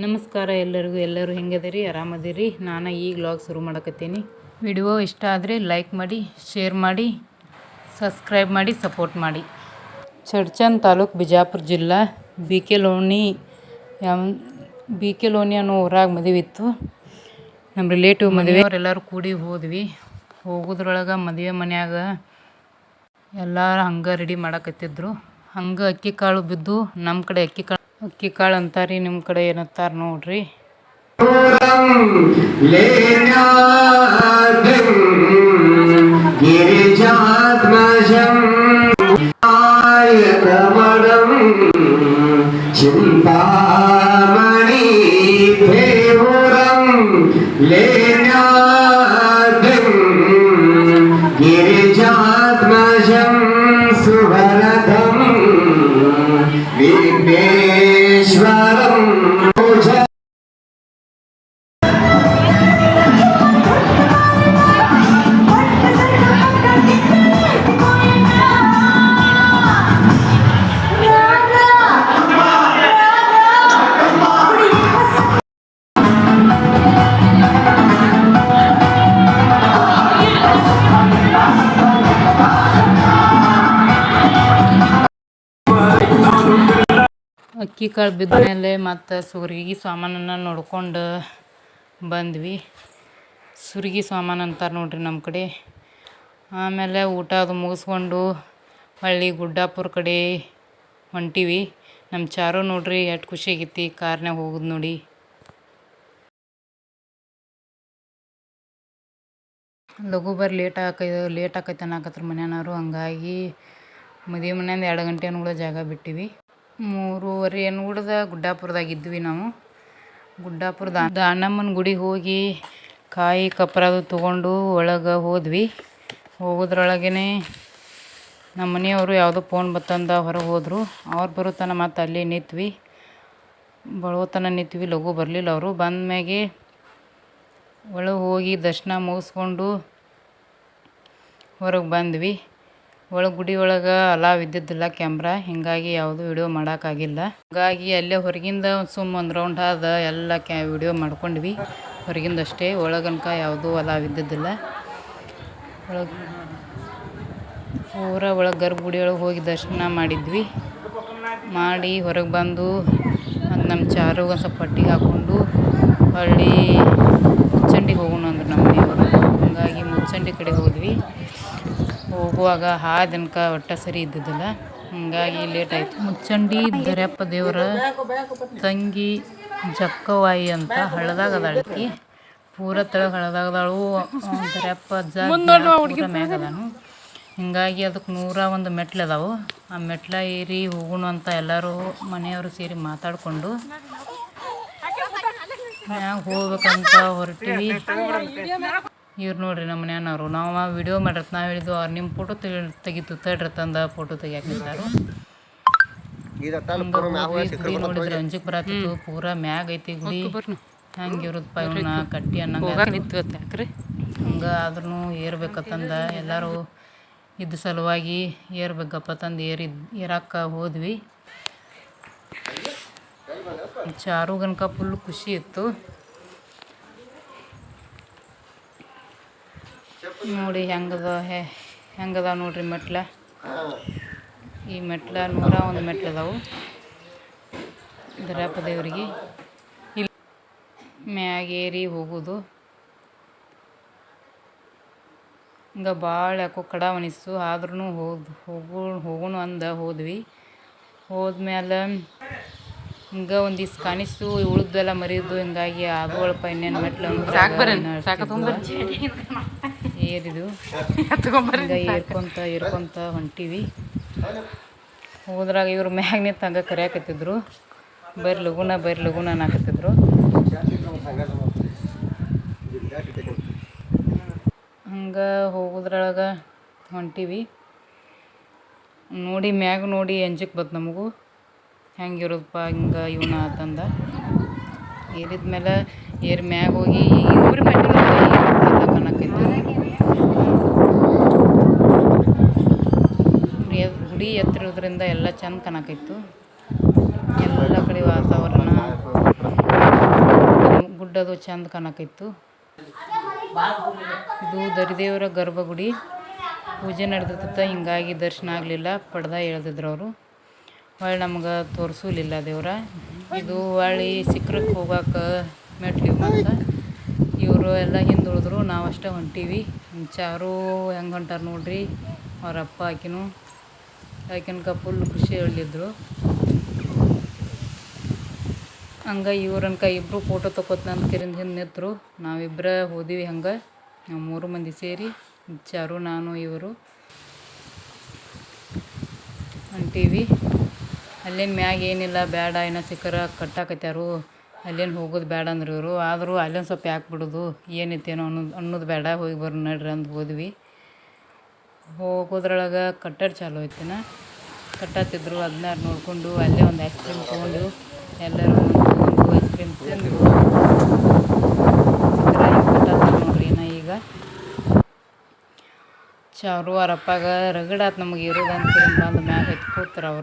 ನಮಸ್ಕಾರ ಎಲ್ಲರಿಗೂ. ಎಲ್ಲರೂ ಹೆಂಗದಿರಿ? ಆರಾಮದಿರಿ? ನಾನು ಈಗ ವ್ಲಾಗ್ ಶುರು ಮಾಡಕತ್ತೀನಿ. ವಿಡಿಯೋ ಇಷ್ಟ ಆದರೆ ಲೈಕ್ ಮಾಡಿ, ಶೇರ್ ಮಾಡಿ, ಸಬ್ಸ್ಕ್ರೈಬ್ ಮಾಡಿ, ಸಪೋರ್ಟ್ ಮಾಡಿ. ಚಡ್ಚನ್ ತಾಲೂಕು, ಬಿಜಾಪುರ ಜಿಲ್ಲಾ, ಬಿ ಕೆ ಲೋನಿ ಅನ್ನೋ ಊರಾಗ ಮದುವೆ ಇತ್ತು. ನಮ್ಮ ರಿಲೇಟಿವ್ ಮದುವೆ ಅವರೆಲ್ಲರೂ ಕೂಡಿ ಹೋದ್ವಿ. ಹೋಗೋದ್ರೊಳಗೆ ಮದುವೆ ಮನ್ಯಾಗ ಎಲ್ಲರೂ ಹಂಗೆ ರೆಡಿ ಮಾಡಕತ್ತಿದ್ರು. ಹಂಗೆ ಅಕ್ಕಿ ಕಾಳು ಬಿದ್ದು, ನಮ್ಮ ಕಡೆ ಅಕ್ಕಿ ಕಾಳು ಅಂತಾರಿ, ನಿಮ್ಮ ಕಡೆ ಏನಂತಾರ ನೋಡ್ರಿ. ಚಿಂತಾಮಣಿ ದೇವರಂ ಲೇನ್ಯಾದಂ ಗಿರಿಜಾತ್ಮಜಂ ಸುವರದಂ ವಿಘ್ನೇಶ್ವರಂ ಅಕ್ಕಿ ಕಾಳು ಬಿದ್ದ ಮೇಲೆ ಮತ್ತು ಸುರ್ಗಿ ಸಾಮಾನನ್ನು ನೋಡ್ಕೊಂಡು ಬಂದ್ವಿ. ಸುರ್ಗಿ ಸಾಮಾನು ಅಂತಾರೆ ನೋಡ್ರಿ ನಮ್ಮ ಕಡೆ. ಆಮೇಲೆ ಊಟ ಅದು ಮುಗಿಸ್ಕೊಂಡು ಹಳ್ಳಿ ಗುಡ್ಡಾಪುರ ಕಡೆ ಹೊಂಟಿವಿ. ನಮ್ಮ ಚಾರು ನೋಡ್ರಿ ಎಷ್ಟು ಖುಷಿ ಆಗೈತಿ ಕಾರ್ನಾಗ ಹೋಗುದು ನೋಡಿ. ಲಘು ಬರ್ರಿ ಲೇಟ್ ಆಕೈತೆ ಅನ್ನಕತ್ರ ಮನೆಯವರು. ಹಂಗಾಗಿ ಮದುವೆ ಮನೆಯಿಂದ 2 ಗಂಟೆ ಕೂಡ ಜಾಗ ಬಿಟ್ಟಿವಿ. 3:30 ಗುಡ್ಡಾಪುರದಾಗಿದ್ವಿ ನಾವು. ಗುಡ್ಡಾಪುರದ ದಾನಮ್ಮನ ಗುಡಿಗೆ ಹೋಗಿ ಕಾಯಿ ಕಪ್ರದು ತೊಗೊಂಡು ಒಳಗೆ ಹೋದ್ವಿ. ಹೋಗೋದ್ರೊಳಗೇ ನಮ್ಮ ಮನೆಯವರು ಯಾವುದೋ ಫೋನ್ ಬತ್ತಂದ ಹೊರಗೆ ಹೋದರು. ಅವ್ರು ಬರೋತನ ಮತ್ತು ಅಲ್ಲಿ ನಿಂತ್ವಿ. ಬರೋತನ ನಿಂತ್ವಿ, ಲಘು ಬರಲಿಲ್ಲ ಅವರು. ಬಂದ್ಮ್ಯಾಗೆ ಒಳಗೆ ಹೋಗಿ ದರ್ಶನ ಮುಗಿಸ್ಕೊಂಡು ಹೊರಗೆ ಬಂದ್ವಿ. ಒಳಗೆ ಗುಡಿ ಒಳಗೆ ಅಲಾವ್ ಇದ್ದಿದ್ದಿಲ್ಲ ಕ್ಯಾಮ್ರಾ, ಹೀಗಾಗಿ ಯಾವುದು ವಿಡಿಯೋ ಮಾಡೋಕ್ಕಾಗಿಲ್ಲ. ಹಾಗಾಗಿ ಅಲ್ಲೇ ಹೊರಗಿಂದ ಒಂದು ರೌಂಡ್ ಆದ ಎಲ್ಲ ವಿಡಿಯೋ ಮಾಡ್ಕೊಂಡ್ವಿ. ಹೊರಗಿಂದಷ್ಟೇ, ಒಳಗನಕ ಯಾವುದೂ ಅಲಾವ್ ಇದ್ದಿದ್ದಿಲ್ಲ. ಒಳಗೆ ಗರ್ಭಗುಡಿ ಒಳಗೆ ಹೋಗಿ ದರ್ಶನ ಮಾಡಿದ್ವಿ. ಮಾಡಿ ಹೊರಗೆ ಬಂದು ಮತ್ತು ನಮ್ಮ ಚಾರುಗೆ ಒಂದು ಸ್ವಲ್ಪ ಪಟ್ಟಿಗೆ ಹಾಕ್ಕೊಂಡು ಹೊಳ್ಳಿ ಮುಚ್ಚಂಡಿಗೆ ಹೋಗೋಣ ಅಂದ್ರೆ ನಮ್ಮ ಮನೆಯವರು. ಹಂಗಾಗಿ ಮುಚ್ಚಂಡಿ ಕಡೆ ಹೋದ್ವಿ. ಹೋಗುವಾಗ ಹಾದಿನಕ ಒಟ್ಟ ಸರಿ ಇದ್ದಿದ್ದಿಲ್ಲ, ಹಂಗಾಗಿ ಲೇಟ್ ಆಯಿತು. ಮುಚ್ಚಂಡಿ ದರ್ಯಪ್ಪ ದೇವರ ತಂಗಿ ಜಕ್ಕವಾಯಿ ಅಂತ ಹಳ್ಳದಾಗ ಅದಾಳಕಿ. ಪೂರ ತೆಳಗೆ ಹಳ್ಳದಾಗದಾಳು. ದರ್ಯಪ್ಪ ಅಜ್ಜ ಪೂರ ಮ್ಯಾಗ ಅದಾನು. ಹೀಗಾಗಿ ಅದಕ್ಕೆ 101 ಮೆಟ್ಲು ಅದಾವು. ಆ ಮೆಟ್ಲ ಏರಿ ಹೋಗೋಣ ಅಂತ ಎಲ್ಲರೂ ಮನೆಯವರು ಸೇರಿ ಮಾತಾಡಿಕೊಂಡು ಮ್ಯಾಗ ಹೋಗ್ಬೇಕಂತ ಹೊರಟಿವಿ. ಇವ್ರು ನೋಡ್ರಿ ನಮ್ಮ ಮನೆಯವರು. ನಾವು ವಿಡಿಯೋ ಮಾಡಿರತ್ ನಾವು ಹೇಳಿದ್ವು, ಅವ್ರು ನಿಮ್ಮ ಫೋಟೋ ತೆಗಿತು ತಡ್ರತ್ತಂದ ಫೋಟೋ ತೆಗಿಯಾಕಿದ್ದಾರು. ನೋಡಿದ್ರೆ ಅಂಜಕ್ಕೆ ಬರತ್ತಿತ್ತು. ಪೂರ ಮ್ಯಾಗ ಐತಿ ಗುಡಿ. ಹಂಗೆ ಇರೋದಪ್ಪ ಇವನ್ನ ಕಟ್ಟಿ ಅನ್ನಂಗೆ ಯಾಕ್ರಿ. ಹಂಗೆ ಆದ್ರೂ ಏರ್ಬೇಕತ್ತಂದ ಎಲ್ಲರೂ ಇದ್ದ ಸಲುವಾಗಿ ಏರ್ಬೇಕಪ್ಪ ತಂದು ಏರಾಕ ಹೋದ್ವಿ. ಚಾರುಗನಕ ಫುಲ್ ಖುಷಿ ಇತ್ತು ನೋಡಿ. ಹೆಂಗದ ನೋಡ್ರಿ ಮೆಟ್ಲ. ಈ ಮೆಟ್ಲ 101 ಮೆಟ್ಲು ಅದಾವು ದರ್ಯಪ್ಪ ದೇವರಿಗೆ. ಇಲ್ಲಿ ಮ್ಯಾಗೇರಿ ಹೋಗೋದು ಹಿಂಗೆ ಭಾಳ ಯಾಕೋ ಕಡಾವಣಿಸ್ತು. ಆದ್ರೂ ಹೋಗೋಣ ಅಂದ ಹೋದ್ವಿ. ಹೋದ್ಮೇಲೆ ಹಿಂಗೆ ಒಂದಿಷ್ಟು ಕಾಣಿಸ್ತು, ಉಳಿದೆಲ್ಲ ಮರಿದು. ಹಿಂಗಾಗಿ ಆಗೋಳಪ್ಪ ಇನ್ನೇನು ಮೆಟ್ಲು ಏರಿದು. ಹಿಂಗೆ ಏರ್ಕೊಂತ ಹೊಂಟಿವಿ. ಹೋದ್ರಾಗ ಇವ್ರು ಮ್ಯಾಗ ನಿಂತು ಹಂಗೆ ಕರೆಯಾಕತ್ತಿದ್ರು, ಬರ್ರಿ ಲಗುನ ಅನ್ನಕತ್ತಿದ್ರು. ಹಂಗೆ ಹೋಗೋದ್ರೊಳಗೆ ಹೊಂಟಿವಿ. ನೋಡಿ ಮ್ಯಾಗ ನೋಡಿ ಅಂಜಕ್ಕೆ ಬತ್ತು ನಮಗೂ. ಹೆಂಗಿರೋದಪ್ಪ ಹಿಂಗೆ ಇವನ ಆತಂದ. ಏರಿದ್ಮೇಲೆ ಮ್ಯಾಗ ಹೋಗಿ ಇವ್ರ ಮೆಟ್ಟಿಗೆ ಕಾಣಕೈತಿ. ಗುಡಿ ಎತ್ತಿರೋದ್ರಿಂದ ಎಲ್ಲ ಚಂದ ಕಾಣಕೈತು. ಎಲ್ಲ ಕಡೆ ವಾತಾವರಣ ಗುಡ್ಡದು ಚಂದ ಕಾಣಕೈತು. ಇದು ದರಿದೇವರ ಗರ್ಭಗುಡಿ. ಪೂಜೆ ನಡೆದಿತ್ತ, ಹಿಂಗಾಗಿ ದರ್ಶನ ಆಗಲಿಲ್ಲ. ಪಡ್ದ ಎಳ್ದಿದ್ರು ಅವರು. ಹೊಳ್ಳಿ ನಮ್ಗೆ ತೋರಿಸಲಿಲ್ಲ ದೇವ್ರ. ಇದು ಹೊಳ್ಳಿ ಸಿಕ್ರಕ್ಕೆ ಹೋಗಕ್ಕೆ ಮೆಟ್ಲಿಗೆ ಮತ್ತು ಇವರು ಎಲ್ಲ ಹಿಂದೆ ಉಳಿದ್ರು. ನಾವು ಅಷ್ಟೇ ಹೊಂಟೀವಿ. ಚಾರು ಹೆಂಗೆ ಹೊಂಟಾರ ನೋಡ್ರಿ. ಅವ್ರ ಅಪ್ಪ ಆಕಿನ ಫುಲ್ ಖುಷಿ ಹೇಳಿದ್ರು. ಹಂಗೆ ಇವ್ರನ್ಕ ಇಬ್ಬರು ಫೋಟೋ ತಗೋತ ಅಂತ ಕಿರಿಂದ ಹಿಂದೆ ನಿಂತರು. ನಾವಿಬ್ಬರ ಹೋದಿವಿ. ಹಂಗೆ ನಾವು 3 ಮಂದಿ ಸೇರಿ, ಚಾರು, ನಾನು, ಇವರು ಹೊಂಟೀವಿ. ಅಲ್ಲೇನು ಮ್ಯಾಗ ಏನಿಲ್ಲ, ಬೇಡ ಏನೋ ಸಿಕ್ಕರ ಕಟ್ಟಾಕತ್ಯಾರು, ಅಲ್ಲೇನು ಹೋಗೋದು ಬೇಡ ಅಂದ್ರೆ ಇವರು. ಆದರೂ ಅಲ್ಲೇನು ಸ್ವಲ್ಪ ಯಾಕೆ ಬಿಡೋದು, ಏನೈತೇನೋ ಅನ್ನೋದು ಬೇಡ, ಹೋಗಿ ಬರ್ರಿ ನಡ್ರಿ ಅಂತ ಹೋದ್ವಿ. ಹೋಗೋದ್ರೊಳಗೆ ಕಟ್ಟಡ ಚಾಲು ಐತಿನ ಕಟ್ಟತ್ತಿದ್ರು. ಅದನ್ನ ನೋಡಿಕೊಂಡು ಅಲ್ಲೇ ಒಂದು ಐಸ್ ಕ್ರೀಮ್ ತೊಗೊಂಡು ಎಲ್ಲರೂ ಒಂದು ಐಸ್ ಕ್ರೀಮ್ ತಿಂದು ಕಟ್ಟತ್ತ ನೋಡ್ರಿ. ಈಗ ಚಾರು ಅವರಪ್ಪಾಗ ರಗಡಾತ್ ನಮಗೆ ಇರೋದಂತ ಬಂದು ಮ್ಯಾಗ ಎತ್ಕೋತಾರೆ ಅವ್ರು.